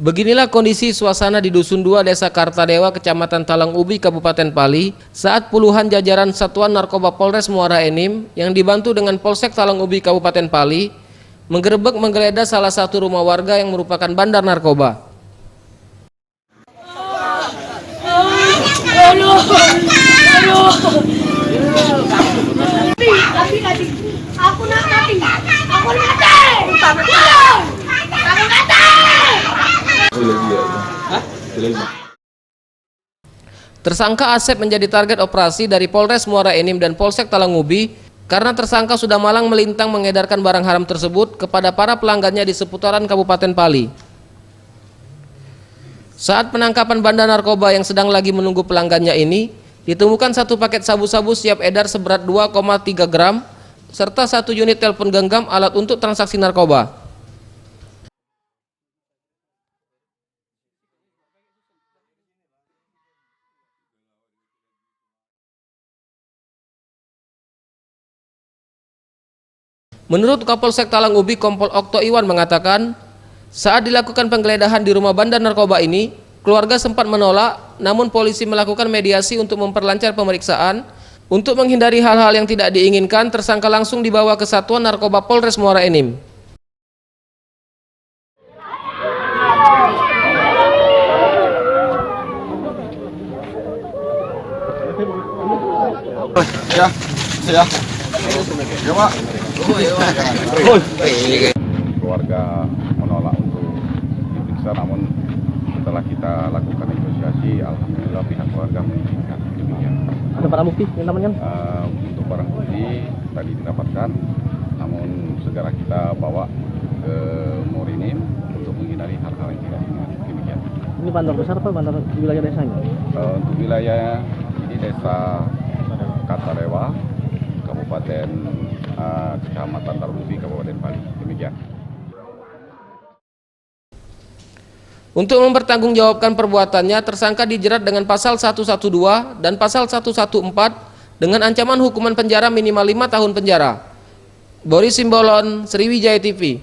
Beginilah kondisi suasana di Dusun 2 Desa Kartadewa, Kecamatan Talang Ubi, Kabupaten Pali, saat puluhan jajaran Satuan Narkoba Polres Muara Enim yang dibantu dengan Polsek Talang Ubi, Kabupaten Pali, menggerebek menggeledah salah satu rumah warga yang merupakan bandar narkoba. Tersangka Asep menjadi target operasi dari Polres Muara Enim dan Polsek Talang Ubi karena tersangka sudah malang melintang mengedarkan barang haram tersebut kepada para pelanggannya di seputaran Kabupaten Pali. Saat penangkapan bandar narkoba yang sedang lagi menunggu pelanggannya ini, ditemukan satu paket sabu-sabu siap edar seberat 2,3 gram serta satu unit telepon genggam alat untuk transaksi narkoba. Menurut Kapolsek Talang Ubi, Kompol Okto Iwan mengatakan, saat dilakukan penggeledahan di rumah bandar narkoba ini, keluarga sempat menolak, namun polisi melakukan mediasi untuk memperlancar pemeriksaan. Untuk menghindari hal-hal yang tidak diinginkan, tersangka langsung dibawa ke Satuan Narkoba Polres Muara Enim. Ya, Pak. Keluarga menolak untuk diperiksa, namun setelah kita lakukan negosiasi, alhamdulillah pihak keluarga mengizinkan. Demikian. Ada barang bukti yang namanya? Untuk barang bukti tadi didapatkan, namun segera kita bawa ke Morinim untuk menghindari hal-hal yang tidak diinginkan. Demikian. Ini bandar besar apa bandar di wilayah desanya? Untuk wilayah ini Desa Kartadewa, Kabupaten Kecamatan Talang Ubi, Kabupaten Pali. Demikian. Untuk mempertanggungjawabkan perbuatannya, tersangka dijerat dengan pasal 112 dan pasal 114 dengan ancaman hukuman penjara minimal 5 tahun penjara. Boris Simbolon, Sriwijaya TV.